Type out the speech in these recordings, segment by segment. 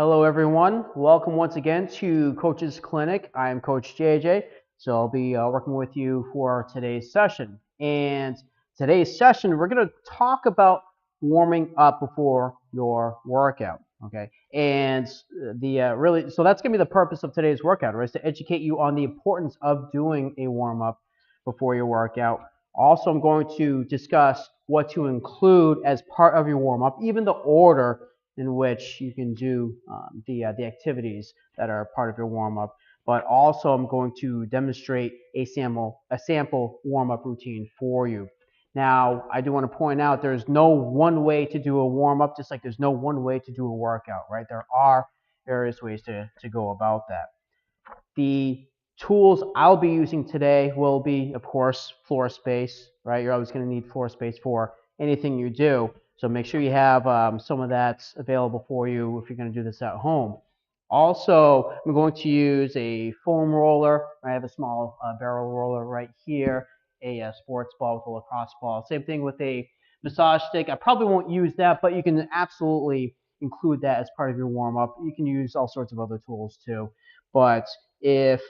Hello, everyone. Welcome once again to Coach's Clinic. I am Coach JJ, so I'll be working with you for today's session. And today's session, we're going to talk about warming up before your workout. Okay, and so that's going to be the purpose of today's workout, right? Is to educate you on the importance of doing a warm up before your workout. Also, I'm going to discuss what to include as part of your warm up, even the order in which you can do the activities that are part of your warm up. But also, I'm going to demonstrate a sample warm up routine for you. Now, I do want to point out there's no one way to do a warm up, just like there's no one way to do a workout, right? There are various ways to go about that. The tools I'll be using today will be, of course, floor space, right? You're always going to need floor space for anything you do. So make sure you have some of that available for you if you're going to do this at home. Also, I'm going to use a foam roller. I have a small barrel roller right here, a sports ball with a lacrosse ball. Same thing with a massage stick. I probably won't use that, but you can absolutely include that as part of your warm-up. You can use all sorts of other tools too. But if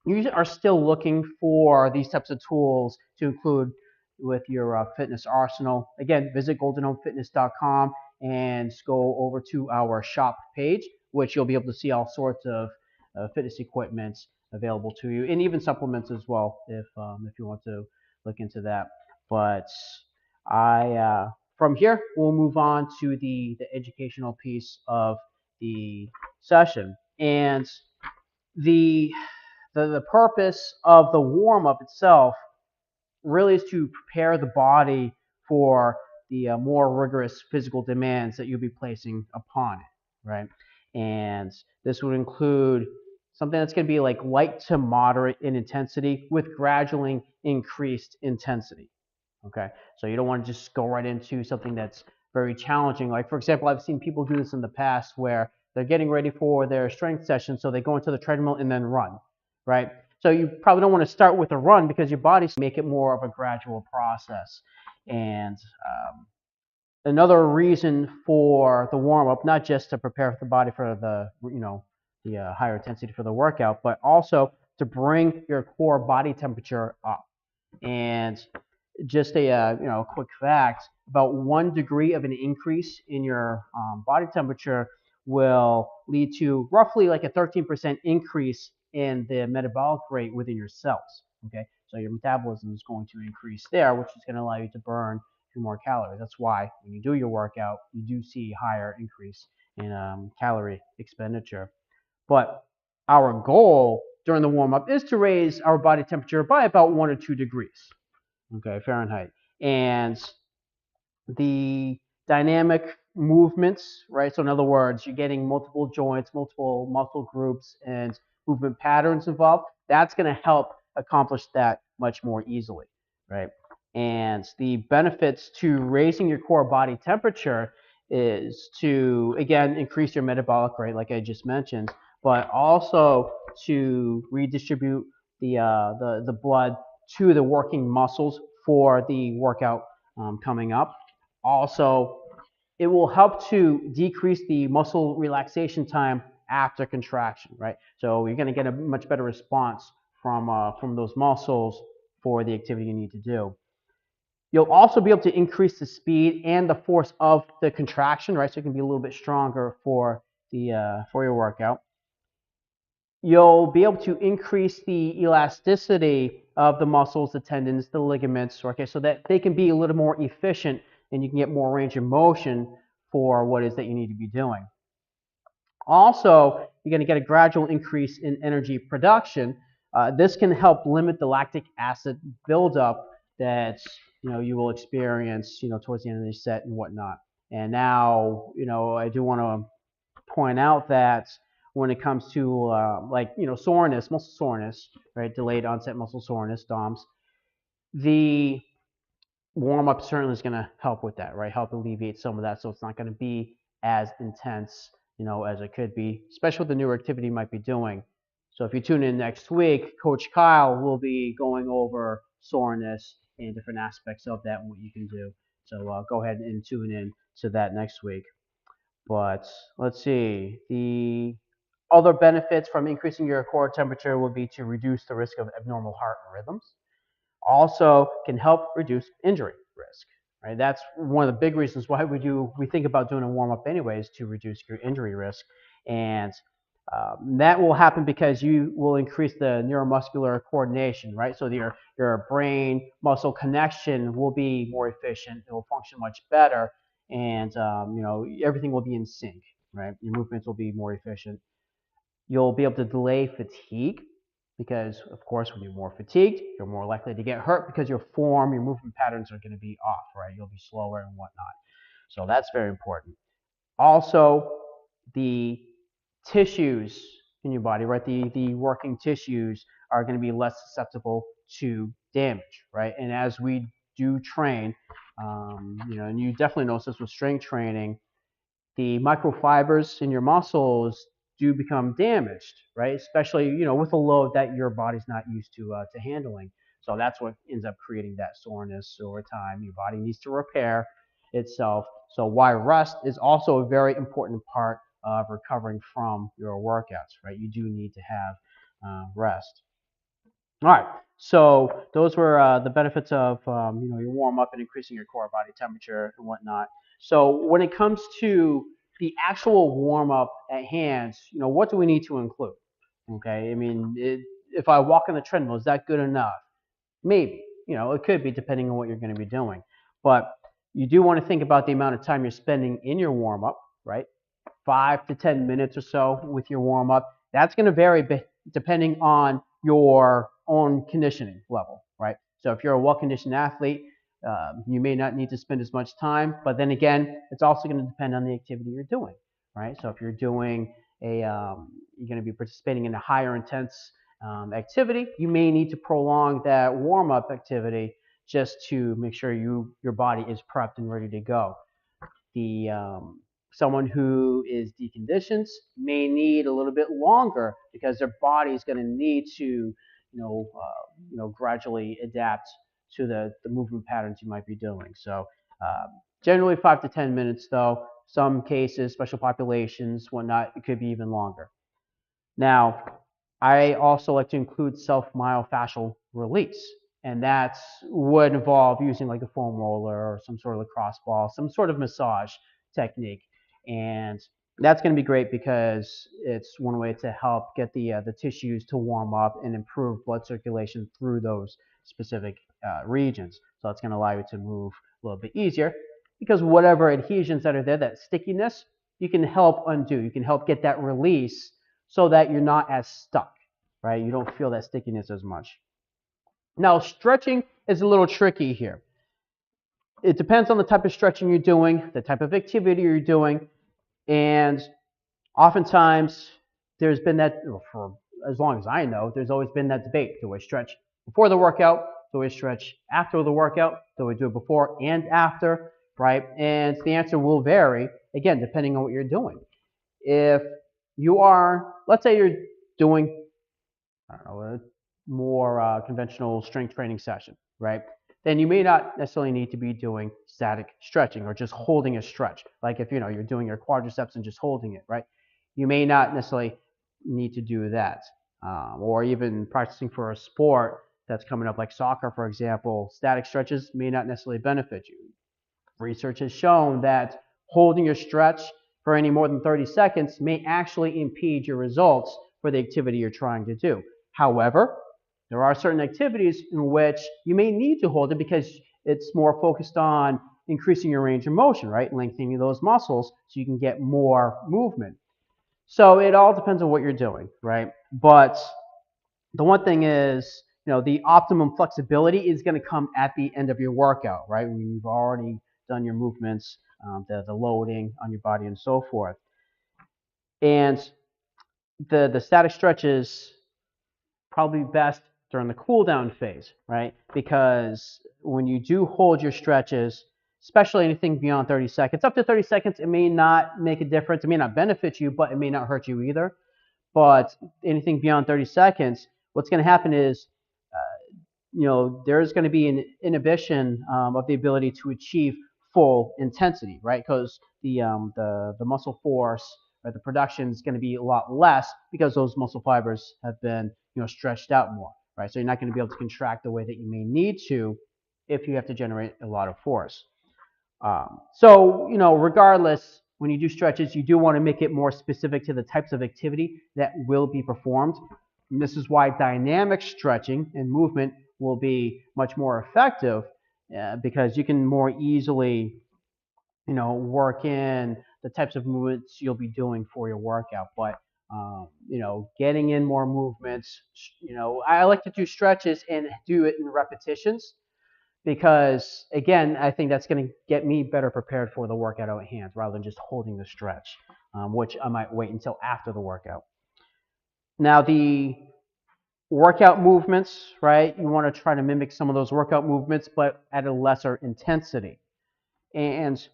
you are still looking for these types of tools to include with your fitness arsenal, again, visit goldenhomefitness.com and go over to our shop page, which you'll be able to see all sorts of fitness equipment available to you, and even supplements as well if you want to look into that. But from here, we'll move on to the educational piece of the session. And the purpose of the warm up itself really is to prepare the body for the more rigorous physical demands that you'll be placing upon it, right? And this would include something that's going to be like light to moderate in intensity with gradually increased intensity. Okay, so you don't want to just go right into something that's very challenging. Like, for example, I've seen people do this in the past where they're getting ready for their strength session, so they go into the treadmill and then run, right? So you probably don't want to start with a run because your body's make it more of a gradual process. And another reason for the warm up, not just to prepare the body for the higher intensity for the workout, but also to bring your core body temperature up. And just a quick fact: about 1 degree of an increase in your body temperature will lead to roughly like a 13% increase in the metabolic rate within your cells. Okay, so your metabolism is going to increase there, which is going to allow you to burn more calories. That's why when you do your workout, you do see higher increase in calorie expenditure. But our goal during the warm up is to raise our body temperature by about 1 or 2 degrees. Okay, Fahrenheit. And the dynamic movements, right? So in other words, you're getting multiple joints, multiple muscle groups, and movement patterns involved. That's going to help accomplish that much more easily, right? And the benefits to raising your core body temperature is to, again, increase your metabolic rate, like I just mentioned, but also to redistribute the blood to the working muscles for the workout coming up. Also, it will help to decrease the muscle relaxation time after contraction, right? So you're going to get a much better response from those muscles for the activity you need to do. You'll also be able to increase the speed and the force of the contraction, right? So it can be a little bit stronger for your workout. You'll be able to increase the elasticity of the muscles, the tendons, the ligaments, okay, so that they can be a little more efficient and you can get more range of motion for what it is that you need to be doing. Also, you're going to get a gradual increase in energy production. This can help limit the lactic acid buildup that you will experience towards the end of the set and whatnot. And now I do want to point out that when it comes to soreness, muscle soreness, right, delayed onset muscle soreness, DOMS, the warm up certainly is going to help with that, right? Help alleviate some of that, so it's not going to be as intense, as it could be, especially with the newer activity you might be doing. So if you tune in next week, Coach Kyle will be going over soreness and different aspects of that and what you can do. So go ahead and tune in to that next week. But let's see, the other benefits from increasing your core temperature would be to reduce the risk of abnormal heart rhythms. Also can help reduce injury risk. Right, that's one of the big reasons why we think about doing a warm up anyways, to reduce your injury risk, and that will happen because you will increase the neuromuscular coordination, right? So your brain muscle connection will be more efficient. It will function much better, and everything will be in sync, right? Your movements will be more efficient. You'll be able to delay fatigue because, of course, when you're more fatigued, you're more likely to get hurt because your movement patterns are going to be off, right? You'll be slower and whatnot. So that's very important. Also, the tissues in your body, right? The working tissues are going to be less susceptible to damage, right? And as we do train, and you definitely notice this with strength training, the microfibers in your muscles do become damaged, right? Especially with a load that your body's not used to handling. So that's what ends up creating that soreness over time. Your body needs to repair itself. So why rest is also a very important part of recovering from your workouts, right? You do need to have rest. All right. So those were the benefits of your warm up and increasing your core body temperature and whatnot. So when it comes to the actual warm up at hand, what do we need to include? Okay. I mean, if I walk on the treadmill, is that good enough? Maybe. It could be depending on what you're going to be doing. But you do want to think about the amount of time you're spending in your warm up, right? 5 to 10 minutes or so with your warm up. That's going to vary depending on your own conditioning level, right? So if you're a well conditioned athlete, you may not need to spend as much time, but then again, it's also going to depend on the activity you're doing, right? So if you're doing you're going to be participating in a higher intense activity, you may need to prolong that warm up activity just to make sure your body is prepped and ready to go. The Someone who is deconditioned may need a little bit longer because their body is going to need to gradually adapt to the movement patterns you might be doing. So generally 5 to 10 minutes, though. Some cases, special populations, whatnot, it could be even longer. Now, I also like to include self-myofascial release, and that would involve using like a foam roller or some sort of lacrosse ball, some sort of massage technique, and that's going to be great because it's one way to help get the tissues to warm up and improve blood circulation through those specific regions. So it's going to allow you to move a little bit easier because whatever adhesions that are there, that stickiness, you can help undo. You can help get that release so that you're not as stuck, right? You don't feel that stickiness as much. Now, stretching is a little tricky here. It depends on the type of stretching you're doing, the type of activity you're doing, and oftentimes there's been that, for as long as I know, there's always been that debate. Do I stretch before the workout? Do I stretch after the workout? Do I do it before and after, right? And the answer will vary, again, depending on what you're doing. If you are, let's say you're doing, I don't know, a more conventional strength training session, right? Then you may not necessarily need to be doing static stretching or just holding a stretch. Like if you're doing your quadriceps and just holding it, right? You may not necessarily need to do that. Or even practicing for a sport that's coming up, like soccer, for example, static stretches may not necessarily benefit you. Research has shown that holding your stretch for any more than 30 seconds may actually impede your results for the activity you're trying to do. However, there are certain activities in which you may need to hold it because it's more focused on increasing your range of motion, right? Lengthening those muscles so you can get more movement. So it all depends on what you're doing, right? But the one thing is, the optimum flexibility is going to come at the end of your workout, right? When you've already done your movements, the loading on your body and so forth. And the static stretches probably best during the cool down phase, right? Because when you do hold your stretches, especially anything beyond 30 seconds, up to 30 seconds, it may not make a difference. It may not benefit you, but it may not hurt you either. But anything beyond 30 seconds, what's going to happen is, there's going to be an inhibition of the ability to achieve full intensity, right? Because the muscle force or the production is going to be a lot less because those muscle fibers have been stretched out more, right? So you're not going to be able to contract the way that you may need to if you have to generate a lot of force. So regardless, when you do stretches, you do want to make it more specific to the types of activity that will be performed. And this is why dynamic stretching and movement will be much more effective because you can more easily, work in the types of movements you'll be doing for your workout. But getting in more movements, I like to do stretches and do it in repetitions because again, I think that's going to get me better prepared for the workout at hand rather than just holding the stretch, which I might wait until after the workout. Now, the workout movements, right? You want to try to mimic some of those workout movements, but at a lesser intensity. And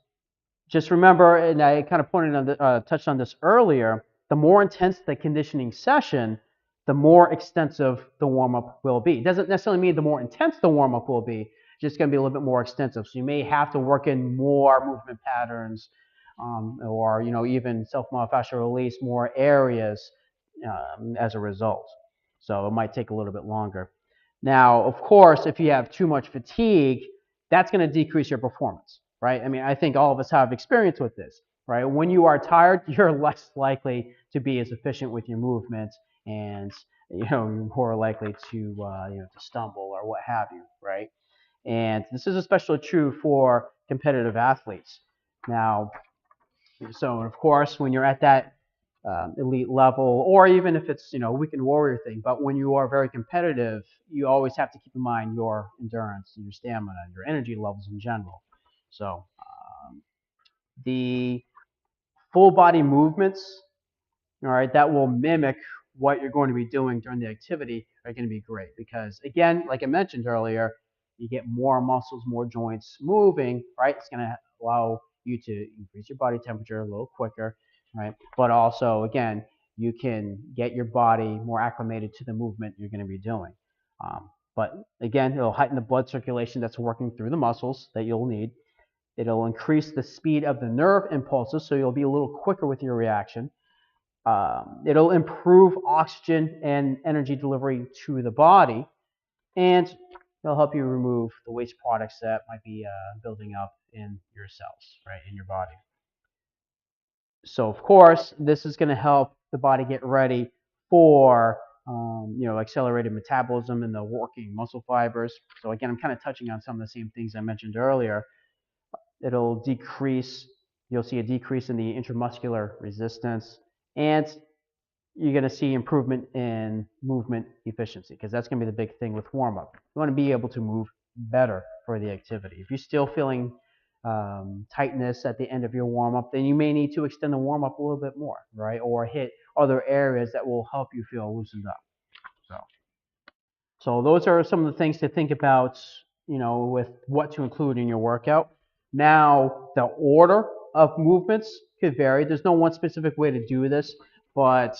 just remember, and I kind of touched on this earlier, the more intense the conditioning session, the more extensive the warm-up will be. It doesn't necessarily mean the more intense the warm-up will be, it's just going to be a little bit more extensive. So you may have to work in more movement patterns or, even self-myofascial release, more areas as a result. So it might take a little bit longer. Now, of course, if you have too much fatigue, that's going to decrease your performance, right? I mean, I think all of us have experience with this, right? When you are tired, you're less likely to be as efficient with your movements, and you're more likely to to stumble or what have you, right? And this is especially true for competitive athletes. Now, so of course, when you're at that elite level, or even if it's a weekend warrior thing, but when you are very competitive, you always have to keep in mind your endurance, your stamina, your energy levels in general. So the full body movements, all right, that will mimic what you're going to be doing during the activity are going to be great because, again, like I mentioned earlier, you get more muscles, more joints moving, right? It's going to allow you to increase your body temperature a little quicker, right? But also, again, you can get your body more acclimated to the movement you're going to be doing. But again, it'll heighten the blood circulation that's working through the muscles that you'll need. It'll increase the speed of the nerve impulses, so you'll be a little quicker with your reaction. It'll improve oxygen and energy delivery to the body, and it'll help you remove the waste products that might be building up in your cells, right, in your body. So, of course, this is going to help the body get ready for accelerated metabolism and the working muscle fibers. So again, I'm kind of touching on some of the same things I mentioned earlier. It'll decrease, you'll see a decrease in the intramuscular resistance, and you're going to see improvement in movement efficiency because that's going to be the big thing with warm-up. You want to be able to move better for the activity. If you're still feeling tightness at the end of your warm-up, then you may need to extend the warm-up a little bit more, right? Or hit other areas that will help you feel loosened up. So those are some of the things to think about, with what to include in your workout. Now, the order of movements could vary. There's no one specific way to do this, but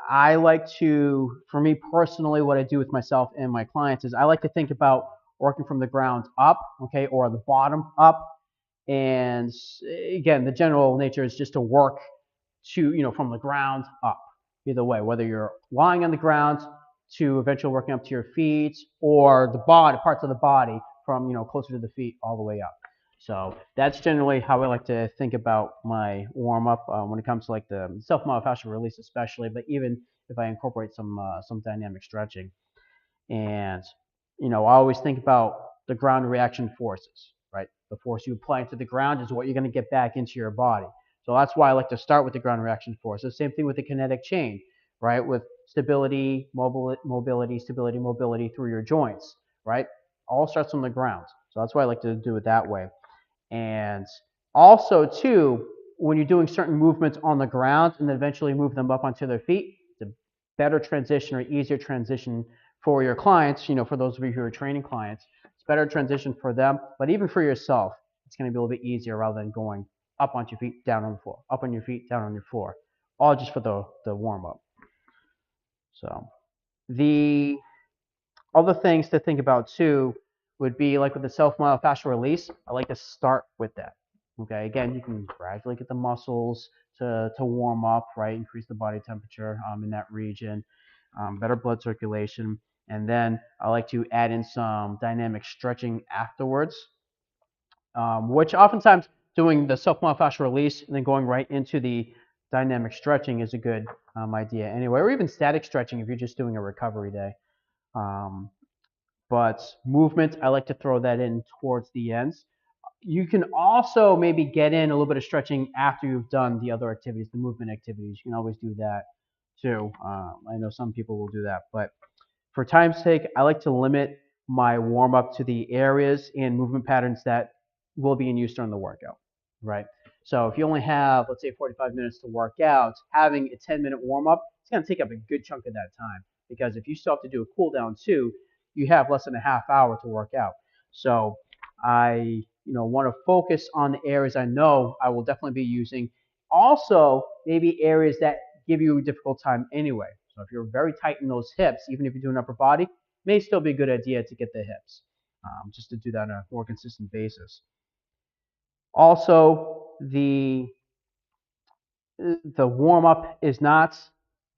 I like to, for me personally, what I do with myself and my clients is I like to think about working from the ground up, okay, or the bottom up. And again, the general nature is just to work from the ground up, either way, whether you're lying on the ground to eventually working up to your feet, or the body, parts of the body from, closer to the feet all the way up. So that's generally how I like to think about my warm-up when it comes to like the self-myofascial release especially, but even if I incorporate some dynamic stretching. And, I always think about the ground reaction forces, right? The force you apply to the ground is what you're going to get back into your body. So that's why I like to start with the ground reaction forces. Same thing with the kinetic chain, right? With stability, mobility, stability, mobility through your joints, right? All starts from the ground. So that's why I like to do it that way. And also, too, when you're doing certain movements on the ground and then eventually move them up onto their feet, it's a better transition or easier transition for your clients, for those of you who are training clients. It's better transition for them, but even for yourself, it's going to be a little bit easier rather than going up on your feet, down on the floor, up on your feet, down on your floor, all just for the warm-up. So the other things to think about, too, would be like with the self-myofascial release. I like to start with that. Okay, again, you can gradually get the muscles to warm up, right? Increase the body temperature in that region, better blood circulation. And then I like to add in some dynamic stretching afterwards, which oftentimes doing the self-myofascial release and then going right into the dynamic stretching is a good idea anyway, or even static stretching if you're just doing a recovery day. Um, but movement, I like to throw that in towards the ends. You can also maybe get in a little bit of stretching after you've done the other activities, the movement activities. You can always do that too. I know some people will do that, but for time's sake, I like to limit my warm up to the areas and movement patterns that will be in use during the workout, right? So if you only have, let's say, 45 minutes to work out, having a 10-minute warm up, it's going to take up a good chunk of that time because if you still have to do a cool down too, you have less than a half hour to work out. So I, want to focus on the areas I know I will definitely be using. Also, maybe areas that give you a difficult time anyway. So if you're very tight in those hips, even if you're doing upper body, it may still be a good idea to get the hips, just to do that on a more consistent basis. Also, the warm up is not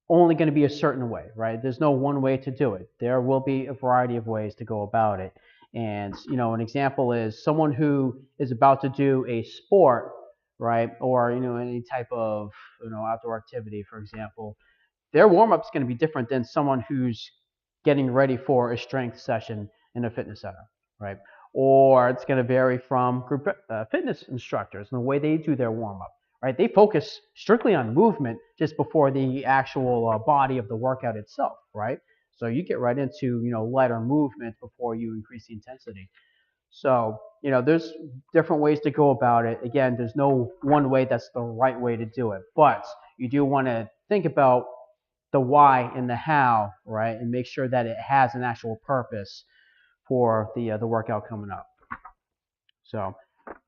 only going to be a certain way, right? There's no one way to do it. There will be a variety of ways to go about it. And, an example is someone who is about to do a sport, right? Or, any type of, outdoor activity, for example, their warm up is going to be different than someone who's getting ready for a strength session in a fitness center, right? Or it's going to vary from group fitness instructors and the way they do their warm up, right? They focus strictly on movement just before the actual body of the workout itself, right? So you get right into lighter movement before you increase the intensity. So there's different ways to go about it. Again, there's no one way that's the right way to do it, but you do want to think about the why and the how, right? And make sure that it has an actual purpose for the workout coming up. So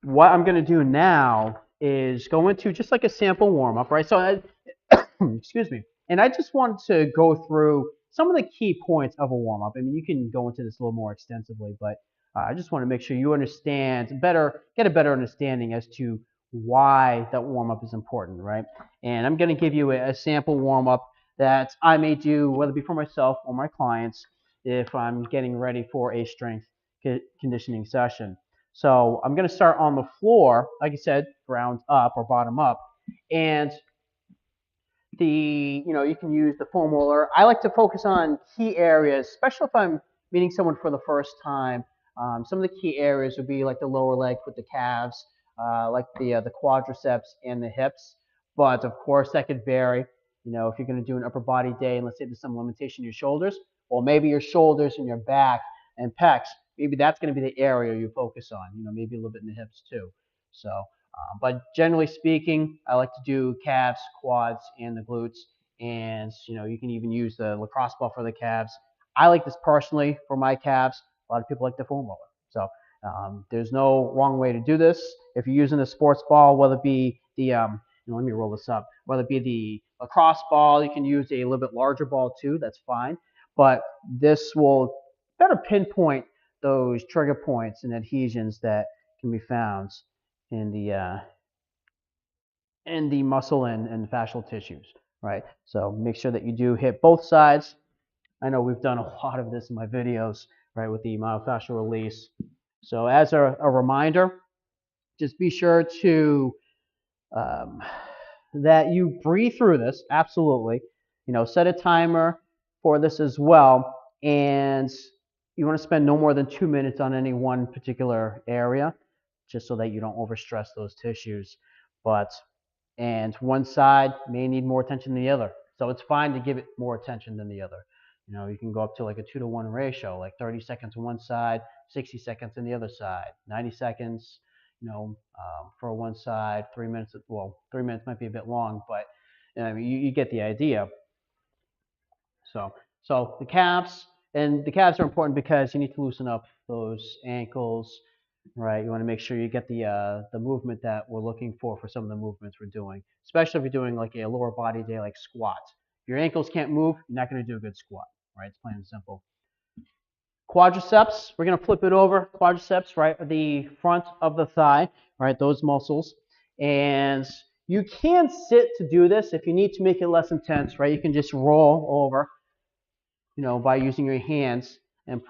what I'm going to do now is go into just like a sample warm up, right? So excuse me. And I just want to go through some of the key points of a warm up. I mean, you can go into this a little more extensively, but I just want to make sure you understand better, get a better understanding as to why that warm up is important, right? And I'm going to give you a sample warm up that I may do, whether it be for myself or my clients, if I'm getting ready for a strength conditioning session. So I'm going to start on the floor, like I said, ground up or bottom up. And you can use the foam roller. I like to focus on key areas, especially if I'm meeting someone for the first time. Some of the key areas would be like the lower leg with the calves, like the quadriceps and the hips. But of course, that could vary. If you're going to do an upper body day, and let's say there's some limitation in your shoulders, well, maybe your shoulders and your back and pecs, maybe that's going to be the area you focus on. Maybe a little bit in the hips too. So but generally speaking, I like to do calves, quads, and the glutes. And you can even use the lacrosse ball for the calves. I like this personally for my calves. A lot of people like the foam roller. So there's no wrong way to do this. If you're using a sports ball, whether it be let me roll this up. Whether it be the lacrosse ball, you can use a little bit larger ball too. That's fine. But this will better pinpoint those trigger points and adhesions that can be found in the muscle and fascial tissues, right? So make sure that you do hit both sides. I know we've done a lot of this in my videos, right, with the myofascial release. So as a reminder, just be sure to um, that you breathe through this. Absolutely, set a timer for this as well, and you want to spend no more than 2 minutes on any one particular area, just so that you don't overstress those tissues. But and one side may need more attention than the other. So it's fine to give it more attention than the other. You can go up to like a 2-to-1 ratio, like 30 seconds on one side, 60 seconds on the other side, 90 seconds, for one side, 3 minutes. Well, 3 minutes might be a bit long, but you get the idea. So the calves are important because you need to loosen up those ankles, right? You want to make sure you get the movement that we're looking for some of the movements we're doing, especially if you're doing like a lower body day like squats. If your ankles can't move, you're not going to do a good squat, right? It's plain and simple. Quadriceps, we're going to flip it over. Quadriceps, right, the front of the thigh, right, those muscles. And you can sit to do this. If you need to make it less intense, right, you can just roll over, by using your hands and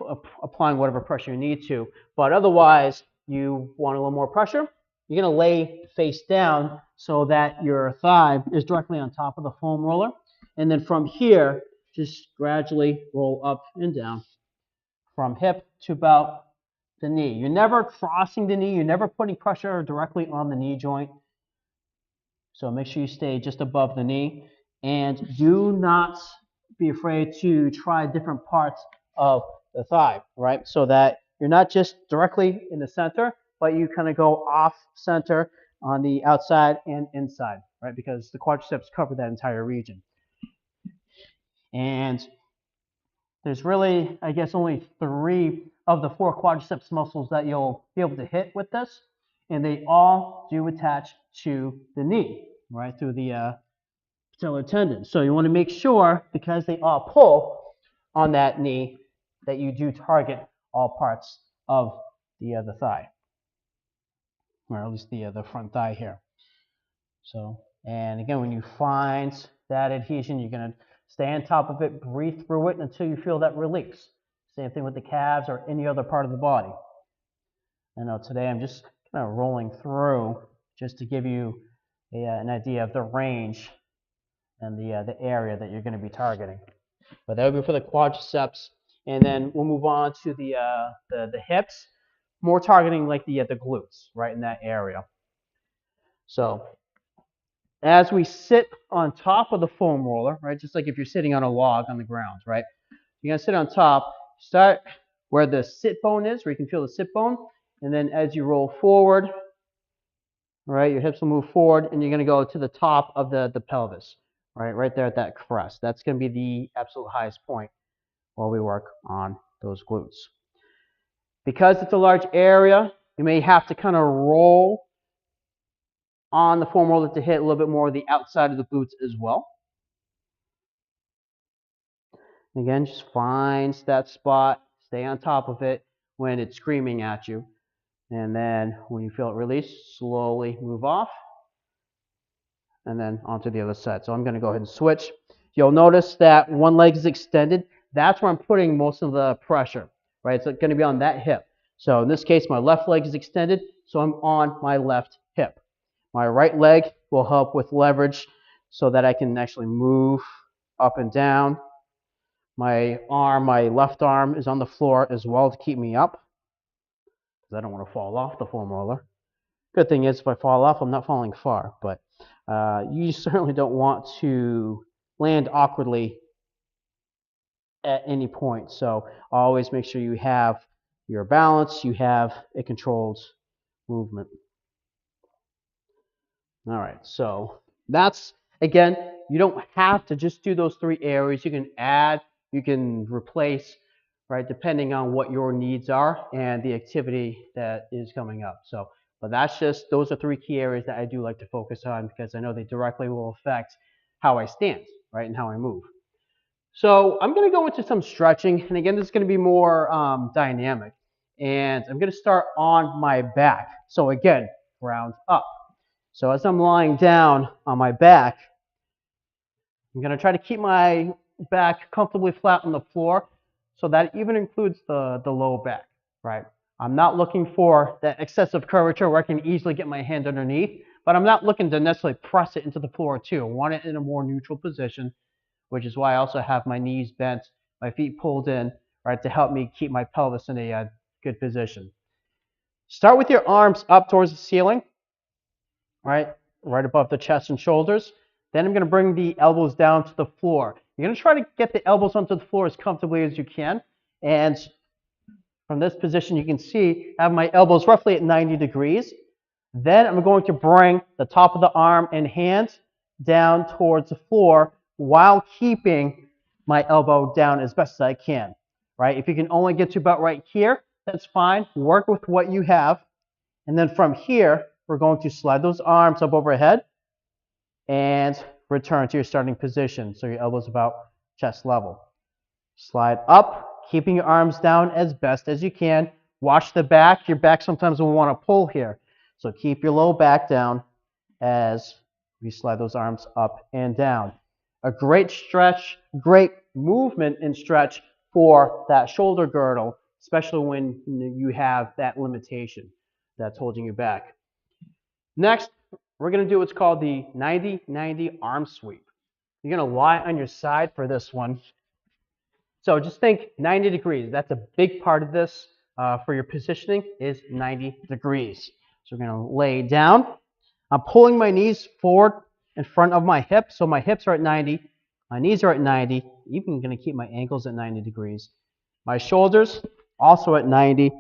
applying whatever pressure you need to. But otherwise, you want a little more pressure, you're going to lay face down so that your thigh is directly on top of the foam roller. And then from here, just gradually roll up and down from hip to about the knee. You're never crossing the knee. You're never putting pressure directly on the knee joint. So make sure you stay just above the knee. And do not be afraid to try different parts of the thigh, right? So that you're not just directly in the center, but you kind of go off center on the outside and inside, right? Because the quadriceps cover that entire region. And there's really, I guess, only 3 of the 4 quadriceps muscles that you'll be able to hit with this. And they all do attach to the knee, right, through the patellar tendon. So you want to make sure, because they all pull on that knee, that you do target all parts of the thigh, or at least the front thigh here. So, and again, when you find that adhesion, you're going to stay on top of it, breathe through it until you feel that release. Same thing with the calves or any other part of the body. I know today I'm just kind of rolling through just to give you an idea of the range and the area that you're going to be targeting. But that would be for the quadriceps, and then we'll move on to the hips, more targeting like the glutes, right in that area. So as we sit on top of the foam roller, right, just like if you're sitting on a log on the ground, right, you're going to sit on top, start where the sit bone is, where you can feel the sit bone, and then as you roll forward, right, your hips will move forward, and you're going to go to the top of the pelvis, right there at that crest. That's going to be the absolute highest point while we work on those glutes. Because it's a large area, you may have to kind of roll on the foam roller to hit a little bit more of the outside of the glutes as well. Again, just find that spot, stay on top of it when it's screaming at you. And then when you feel it release, slowly move off and then onto the other side. So I'm going to go ahead and switch. You'll notice that one leg is extended. That's where I'm putting most of the pressure, right? It's going to be on that hip. So in this case, my left leg is extended, so I'm on my left hip. My right leg will help with leverage so that I can actually move up and down. My left arm is on the floor as well to keep me up, because I don't want to fall off the foam roller. Good thing is, if I fall off, I'm not falling far, but you certainly don't want to land awkwardly at any point. So always make sure you have your balance, you have a controlled movement. All right, so that's, again, you don't have to just do those 3 areas. You can add, you can replace, right, depending on what your needs are and the activity that is coming up. So, but that's just, those are 3 key areas that I do like to focus on, because I know they directly will affect how I stand, right, and how I move. So I'm going to go into some stretching, and again, this is going to be more dynamic. And I'm going to start on my back. So again, ground up. So as I'm lying down on my back, I'm going to try to keep my back comfortably flat on the floor, so that even includes the low back, right? I'm not looking for that excessive curvature where I can easily get my hand underneath, but I'm not looking to necessarily press it into the floor too. I want it in a more neutral position, which is why I also have my knees bent, my feet pulled in, right, to help me keep my pelvis in a good position. Start with your arms up towards the ceiling, right above the chest and shoulders. Then I'm going to bring the elbows down to the floor. You're going to try to get the elbows onto the floor as comfortably as you can. And from this position, you can see I have my elbows roughly at 90 degrees. Then I'm going to bring the top of the arm and hands down towards the floor while keeping my elbow down as best as I can, right? If you can only get to about right here, that's fine. Work with what you have. And then from here, we're going to slide those arms up overhead and return to your starting position. So your elbow's about chest level. Slide up, keeping your arms down as best as you can. Watch the back. Your back sometimes will want to pull here. So keep your low back down as we slide those arms up and down. A great stretch, great movement and stretch for that shoulder girdle, especially when you have that limitation that's holding you back. Next, we're going to do what's called the 90-90 arm sweep. You're going to lie on your side for this one. So just think 90 degrees. That's a big part of this for your positioning is 90 degrees. So we're going to lay down. I'm pulling my knees forward in front of my hips. So my hips are at 90. My knees are at 90. Even going to keep my ankles at 90 degrees. My shoulders also at 90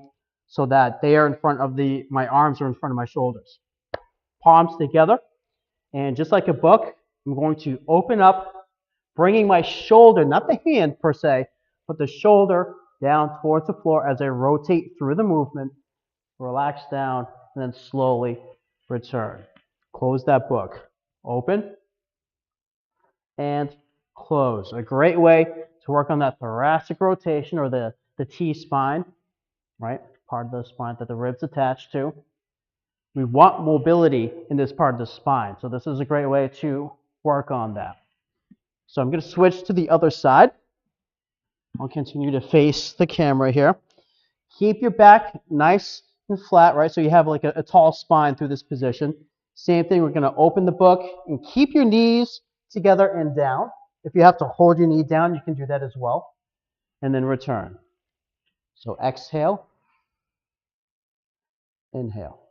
so that they are in front of my arms are in front of my shoulders. Palms together. And just like a book, I'm going to open up, bringing my shoulder, not the hand per se, but the shoulder down towards the floor as I rotate through the movement. Relax down and then slowly return. Close that book. Open and close. A great way to work on that thoracic rotation or the T-spine, right? Part of the spine that the ribs attach to. We want mobility in this part of the spine. So this is a great way to work on that. So I'm going to switch to the other side. I'll continue to face the camera here. Keep your back nice and flat, right? So you have like a tall spine through this position. Same thing, we're going to open the book and keep your knees together and down. If you have to hold your knee down, you can do that as well. And then return. So exhale, inhale.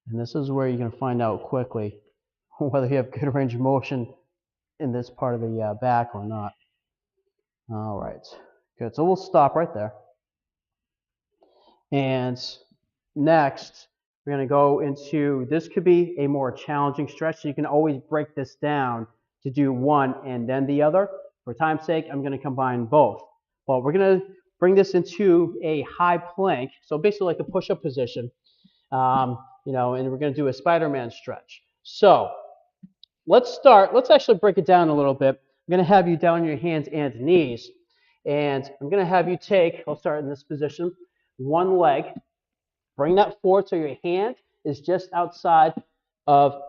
And this is where you're going to find out quickly whether you have good range of motion in this part of the back or not. All right, good. So we'll stop right there. And next, we're going to go into, this could be a more challenging stretch. So you can always break this down to do one and then the other. For time's sake, I'm going to combine both. But we're going to bring this into a high plank. So basically like a push-up position. And we're going to do a Spider-Man stretch. So let's actually break it down a little bit. I'm going to have you down on your hands and knees. And I'm going to have you I'll start in this position, one leg. Bring that forward so your hand is just outside of,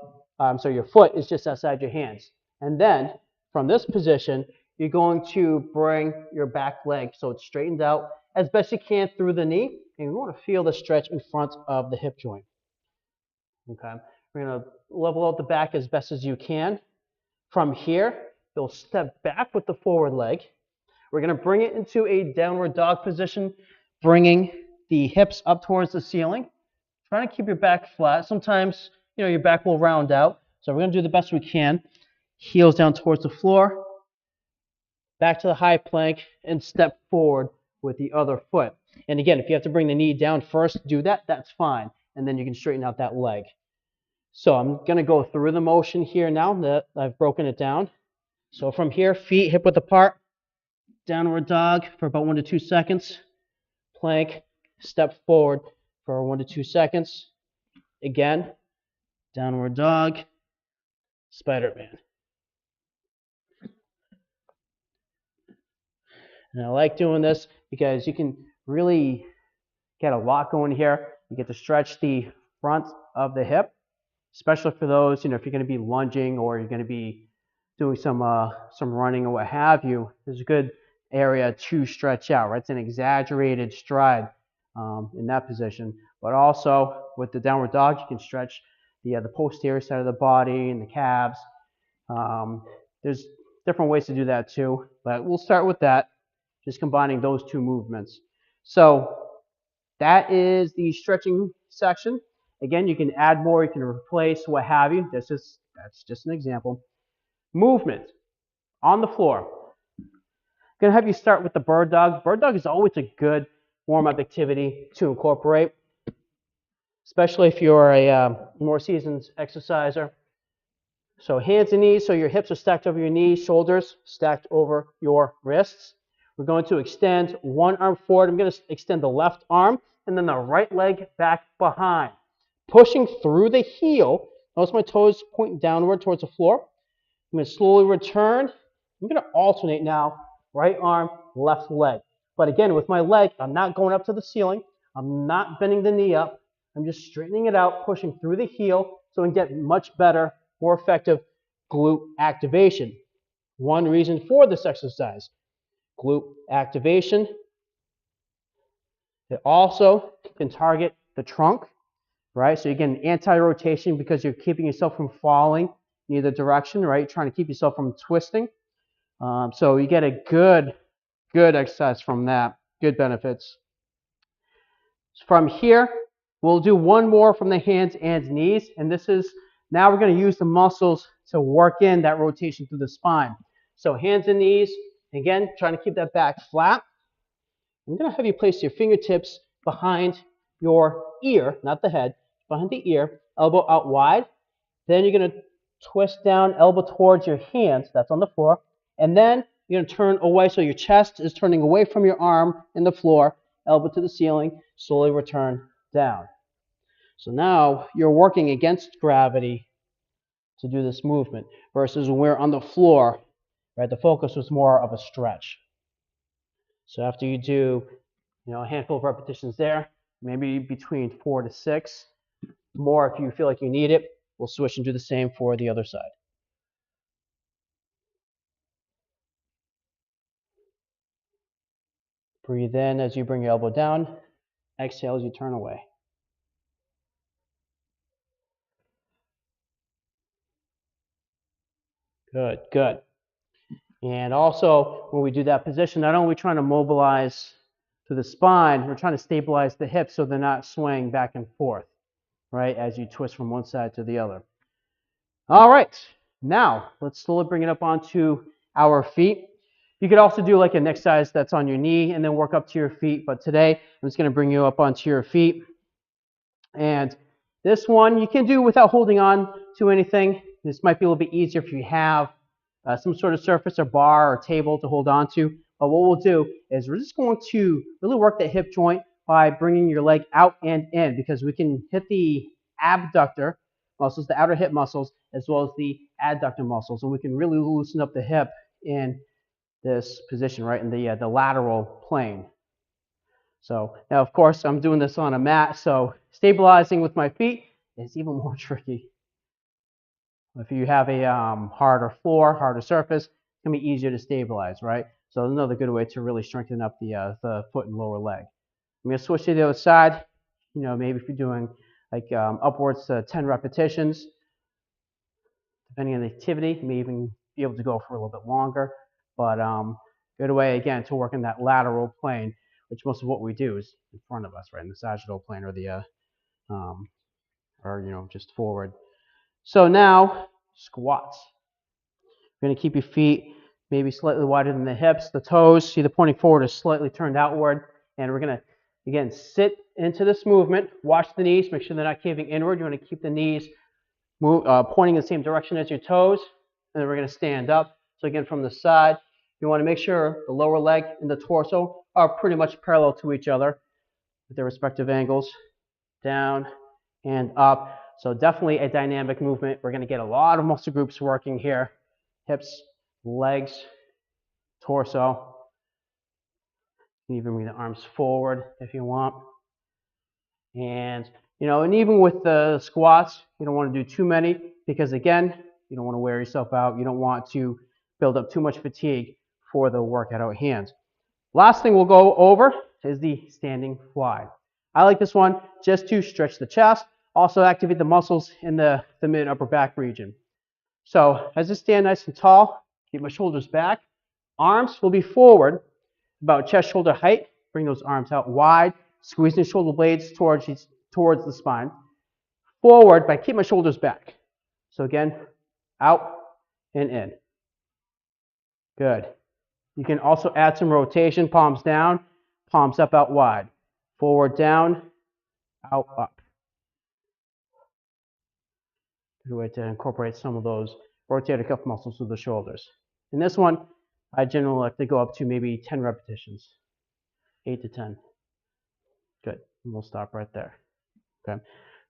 your foot is just outside your hands. And then from this position, you're going to bring your back leg so it's straightened out as best you can through the knee. And you want to feel the stretch in front of the hip joint. Okay, we're going to level out the back as best as you can. From here, you'll step back with the forward leg. We're going to bring it into a downward dog position, bringing the hips up towards the ceiling. Trying to keep your back flat. Sometimes, your back will round out. So we're going to do the best we can. Heels down towards the floor. Back to the high plank and step forward with the other foot. And again, if you have to bring the knee down first, do that. That's fine. And then you can straighten out that leg. So I'm going to go through the motion here now that I've broken it down. So from here, feet hip width apart. Downward dog for about 1 to 2 seconds. Plank, step forward for 1 to 2 seconds. Again, downward dog, Spider-Man. And I like doing this because you can really get a lot going here. You get to stretch the front of the hip, especially for those, if you're going to be lunging or you're going to be doing some running or what have you. There's a good area to stretch out, right? It's an exaggerated stride in that position. But also with the downward dog, you can stretch the posterior side of the body and the calves. There's different ways to do that too, but we'll start with that, just combining those two movements. So that is the stretching section. Again, you can add more, you can replace, what have you. That's just an example. Movement on the floor. I'm going to have you start with the bird dog. Bird dog is always a good warm-up activity to incorporate, especially if you're a more seasoned exerciser. So hands and knees, so your hips are stacked over your knees, shoulders stacked over your wrists. We're going to extend one arm forward. I'm going to extend the left arm and then the right leg back behind. Pushing through the heel. Notice my toes point downward towards the floor. I'm going to slowly return. I'm going to alternate now, right arm, left leg. But again, with my leg, I'm not going up to the ceiling. I'm not bending the knee up. I'm just straightening it out, pushing through the heel so I can get much better, more effective glute activation. One reason for this exercise, glute activation. It also can target the trunk, right? So you get an anti-rotation because you're keeping yourself from falling in either direction, right? You're trying to keep yourself from twisting. So you get a good exercise from that, good benefits. From here, we'll do one more from the hands and knees, and this is, now we're going to use the muscles to work in that rotation through the spine. So hands and knees, again, trying to keep that back flat. I'm going to have you place your fingertips behind your ear, not the head, behind the ear, elbow out wide. Then you're going to twist down, elbow towards your hands, that's on the floor. And then you're going to turn away, so your chest is turning away from your arm in the floor, elbow to the ceiling, slowly return down. So now you're working against gravity to do this movement versus when we're on the floor, right? The focus was more of a stretch. So after you do, a handful of repetitions there, maybe between 4 to 6, more if you feel like you need it, we'll switch and do the same for the other side. Breathe in as you bring your elbow down. Exhale as you turn away. Good, good. And also, when we do that position, not only are we trying to mobilize through the spine, we're trying to stabilize the hips so they're not swaying back and forth, right, as you twist from one side to the other. All right, now let's slowly bring it up onto our feet. You could also do like an exercise that's on your knee and then work up to your feet, but today I'm just going to bring you up onto your feet. And this one you can do without holding on to anything. This might be a little bit easier if you have some sort of surface or bar or table to hold on to. But what we'll do is we're just going to really work the hip joint by bringing your leg out and in, because we can hit the abductor muscles, the outer hip muscles, as well as the adductor muscles, and we can really loosen up the hip in this position, right in the lateral plane. So now, of course, I'm doing this on a mat, so stabilizing with my feet is even more tricky. If you have a harder floor, harder surface, it's going to be easier to stabilize, right? So another good way to really strengthen up the foot and lower leg. I'm going to switch to the other side. Maybe if you're doing like upwards to 10 repetitions, depending on the activity, you may even be able to go for a little bit longer. But good way, again, to work in that lateral plane, which most of what we do is in front of us, right, in the sagittal plane or just forward. So now, squats. You're going to keep your feet maybe slightly wider than the hips, the toes, either pointing forward or slightly turned outward. And we're going to, again, sit into this movement. Watch the knees. Make sure they're not caving inward. You want to keep the knees pointing in the same direction as your toes. And then we're going to stand up. So again, from the side, you want to make sure the lower leg and the torso are pretty much parallel to each other with their respective angles. Down and up. So definitely a dynamic movement. We're going to get a lot of muscle groups working here. Hips, legs, torso. You can even bring the arms forward if you want. And even with the squats, you don't want to do too many because, again, you don't want to wear yourself out. You don't want to build up too much fatigue for the workout at hand. Last thing we'll go over is the standing fly. I like this one just to stretch the chest, also activate the muscles in the mid upper back region. So as I stand nice and tall, keep my shoulders back. Arms will be forward, about chest shoulder height. Bring those arms out wide, squeezing the shoulder blades towards the spine. Forward, but keep my shoulders back. So again, out and in. Good. You can also add some rotation, palms down, palms up, out wide. Forward, down, out, up. Good way to incorporate some of those rotator cuff muscles through the shoulders. In this one, I generally like to go up to maybe 10 repetitions, 8 to 10. Good. And we'll stop right there. Okay.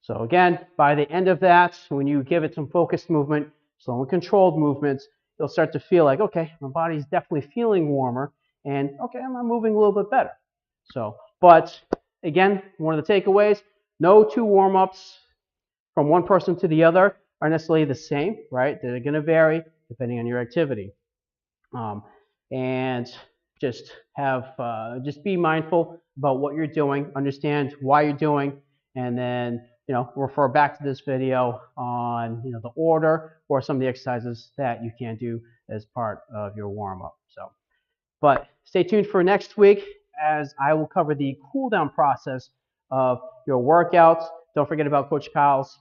So again, by the end of that, when you give it some focused movement, slow and controlled movements, you'll start to feel like, okay, my body's definitely feeling warmer, and okay, I'm moving a little bit better. So, but again, one of the takeaways, no two warm-ups from one person to the other are necessarily the same, right? They're going to vary depending on your activity. And just be mindful about what you're doing, understand why you're doing, and then refer back to this video on the order or some of the exercises that you can do as part of your warm-up. So, but stay tuned for next week as I will cover the cool down process of your workouts. Don't forget about Coach Kyle's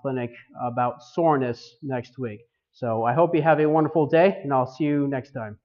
clinic about soreness next week. So I hope you have a wonderful day, and I'll see you next time.